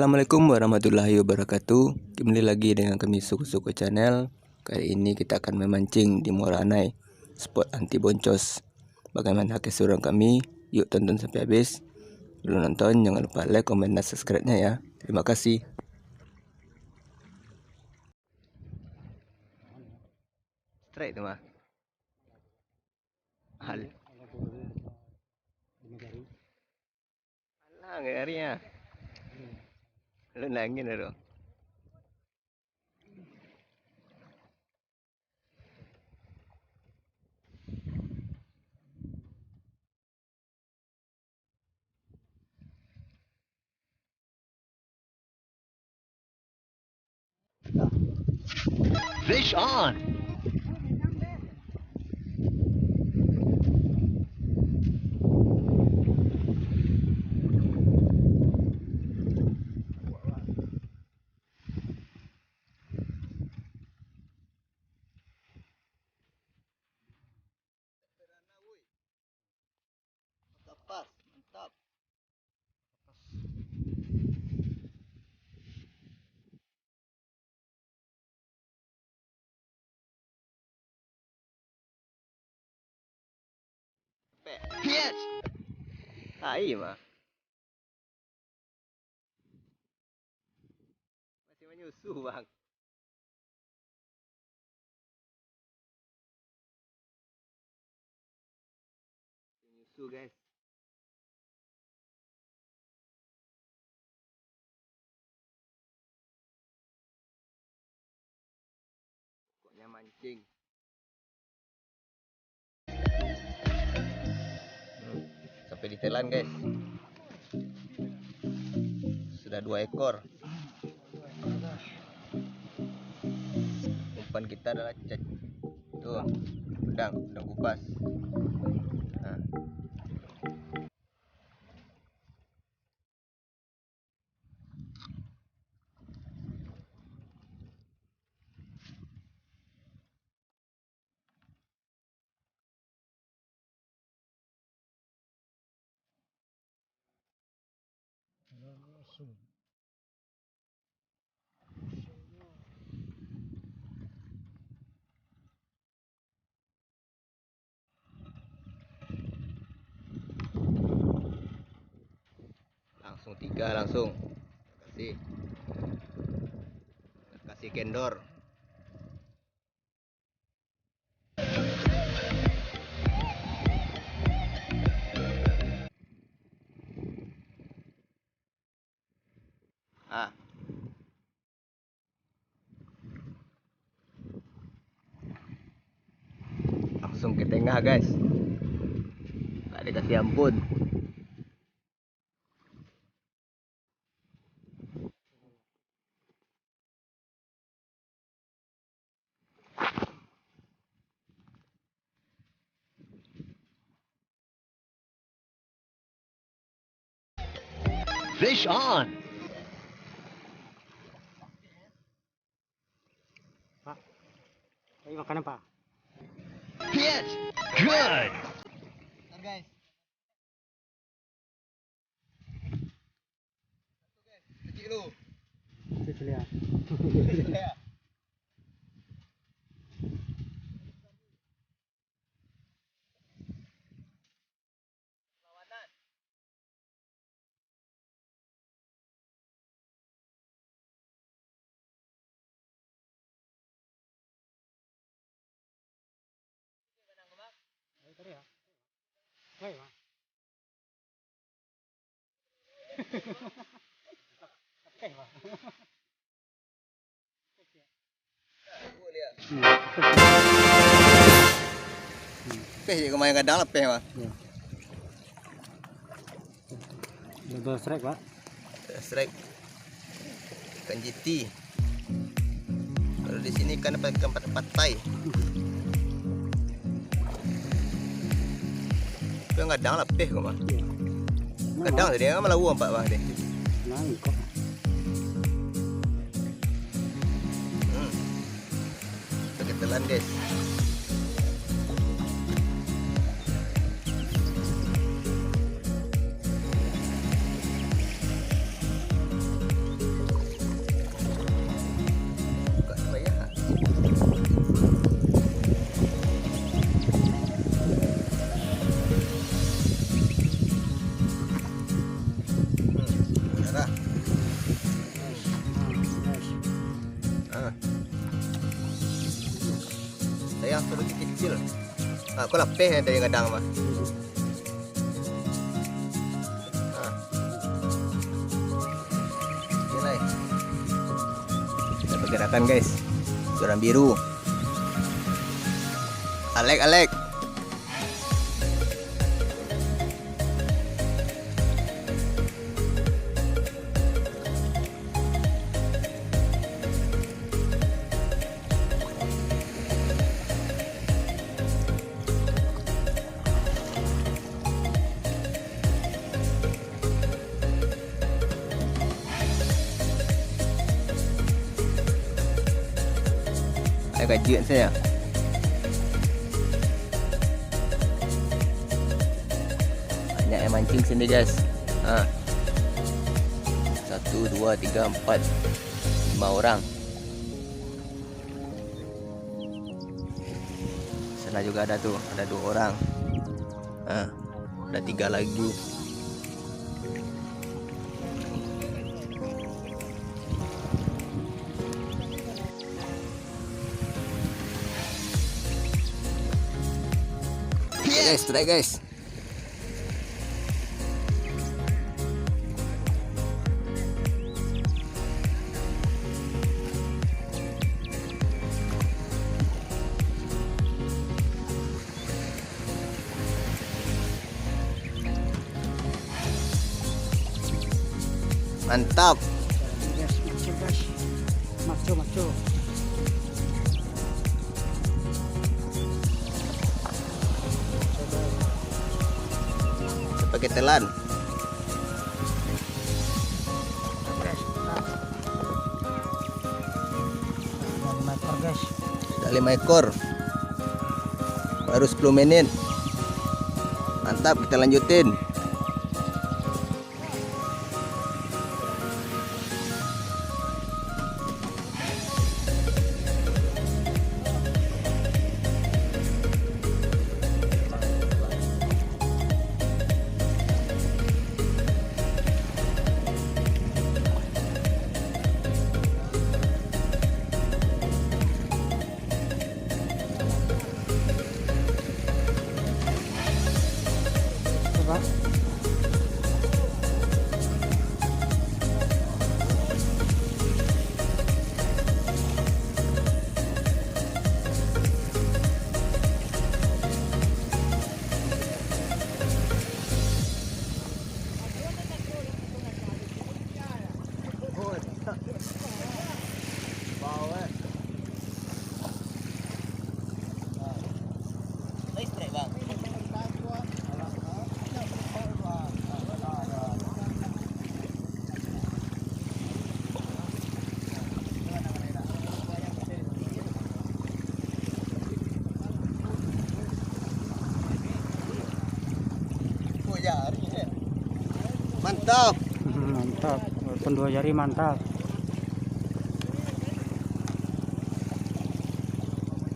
Assalamualaikum warahmatullahi wabarakatuh. Kembali lagi dengan kami Suku-Suku Channel. Kali ini kita akan memancing di Muara Anai, spot anti boncos. Bagaimana keseruan kami? Yuk tonton sampai habis. Belum nonton jangan lupa like, komen, dan subscribe-nya ya. Terima kasih. Straight tu mah. Alah, nggak harinya. Lu nangin tu. Fish on! Lepas, mantap. Yes! Hai mah. Masih menyusu bang. Menyusu guys. Pokoknya mancing. Sampai ditelan guys. Sudah 2 ekor. Umpan kita adalah tuh udang kupas. Nah. Langsung 3 langsung. Kasih kendor. Ah. Langsung ke tengah guys. Tak dikasih ampun. Fish on! Pak, ini makanan Pak. Yes! Good! Bentar guys. Kecil lu. Kecil ya. Ya. Tadi ya. Baik Pak. Oke Pak. Peh je kemarin kadang lah peh mah. Ya. Double strike Pak. Strike. Ikan GT. Kalau di sini kan dapat ikan patai. Tapi kadang lah peh kau mah. Ya. Kadang dia malah uang pak bang deh. Nah, kok. Kita telan guys. yang sedikit kecil. Kau lepeh yang dari kadang mah. Nilai. Kita pergerakan guys. Coran biru. Alek. Ada gajian saya. Banyak yang mancing sini guys. 1, 2, 3, 4, 5 orang. Sana juga ada tuh, ada 2 orang. Ada 3 lagi. Guys, try guys. Mantap. Guys, maco. Pakai telan. Guys, Sudah 5 ekor. Baru 10 menit. Mantap, kita lanjutin. coba. Mantap. Mantap, walaupun 2 jari mantap.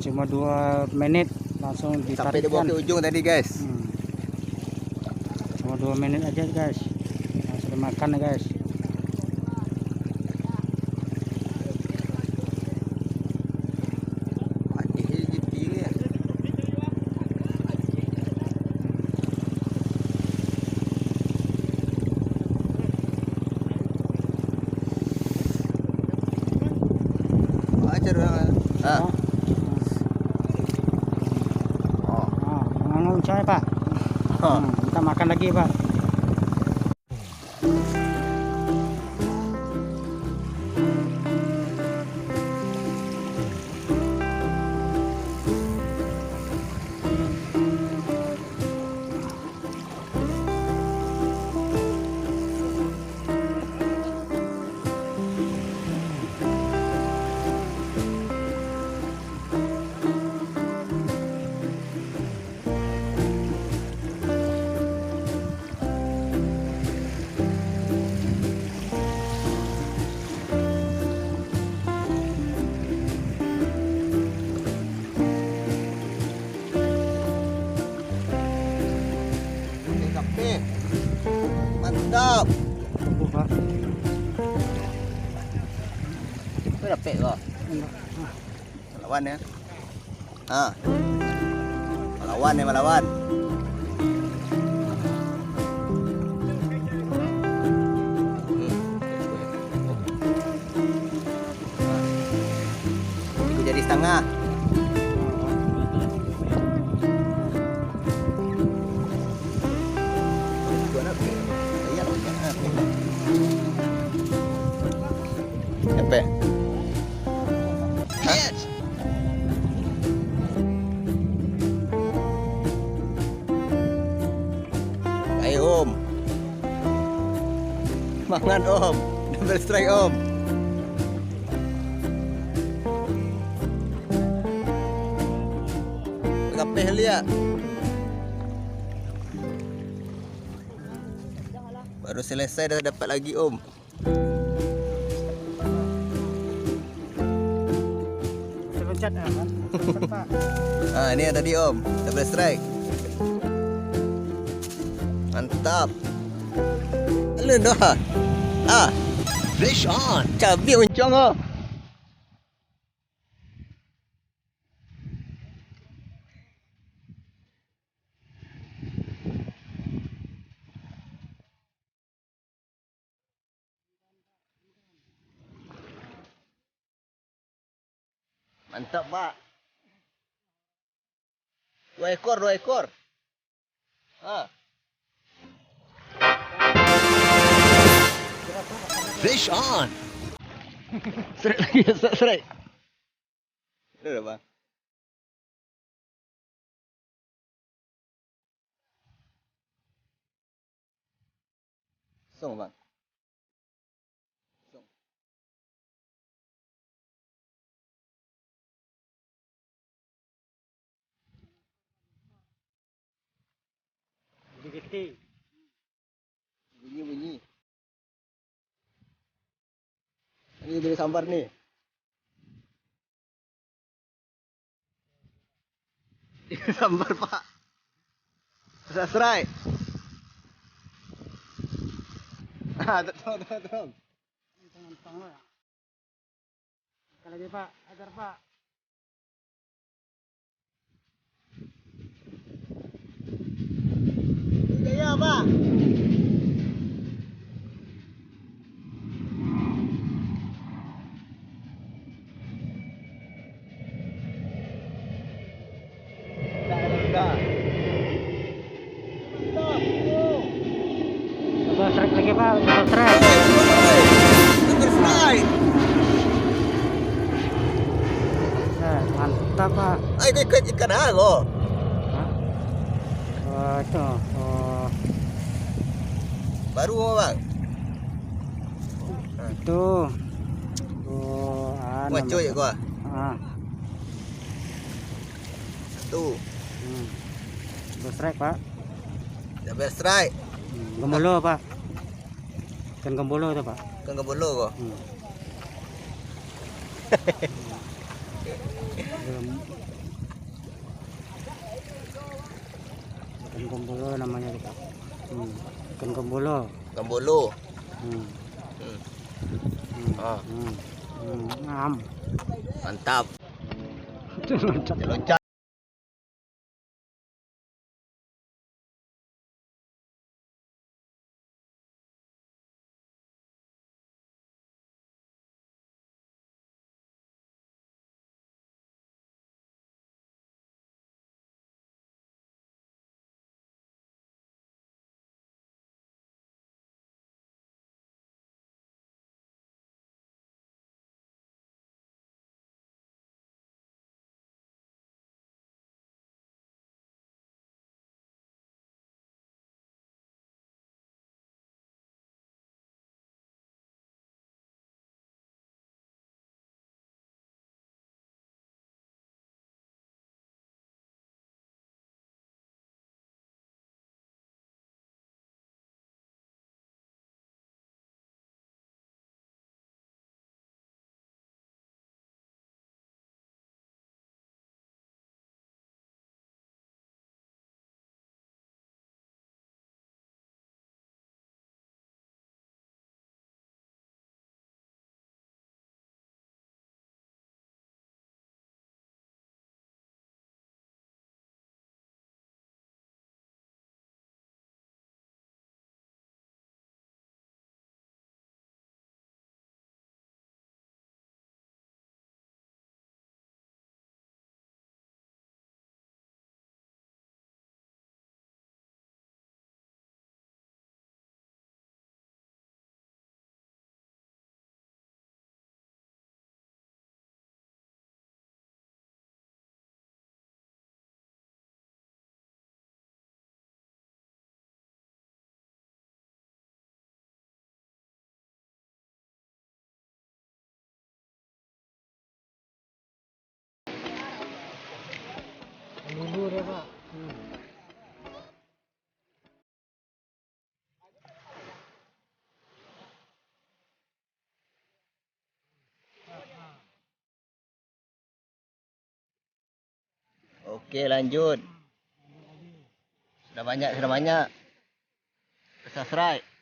Cuma 2 menit langsung Sampai di bawah ditarikkan. ke ujung tadi guys. Cuma 2 menit aja guys, langsung dimakan ya guys. Mengangung saya Pak. Kita makan lagi Pak. Mantap. Pak. Itu dapet kok. Lawan ya. Ah. Melawan ya melawan. Ikut jadi setengah. Epe. Hit! Ayo Om. Mangan Om. Double strike Om. Kapeh lihat. Baru selesai dah dapat lagi Om. Loncat ya kan? Loncat, Pak. Ah, ini yang tadi Om, double strike. Mantap. Lu dah. Ah, Fish on! cabai uncong oh. Mantap, Pak. 2 ekor, 2 ekor. Ah. Fish on! Straight lagi, straight. Itu dah, Bang. Song, Bang. Song. Gede-gede. Bunyi-bunyi. Ini dari sambar nih. Ini sambar, Pak. Serai. Ah, betul. Tengah-tengah ya. Sekali lagi Pak, ajar Pak. Iya, Pak. Dah. Double strike lagi Pak, double strike. Double strike. Mantap Pak. Ayo ikut ikan ago. Hah? Oh, itu. Oh, Baru Bang. itu. Oh, Wah, cuy gua. Ah, Satu. double strike Pak. Double strike. Gembolo Pak. Ikan gembolo itu Pak. Kan kebolo gua. Ikan gembolo namanya itu Pak. Ikan gembolo. Kembolo. Hmm. Ah, Ngam. mantap. Loncat. Loncat. Libur ya Pak. Oke, lanjut. Sudah banyak. Selesai.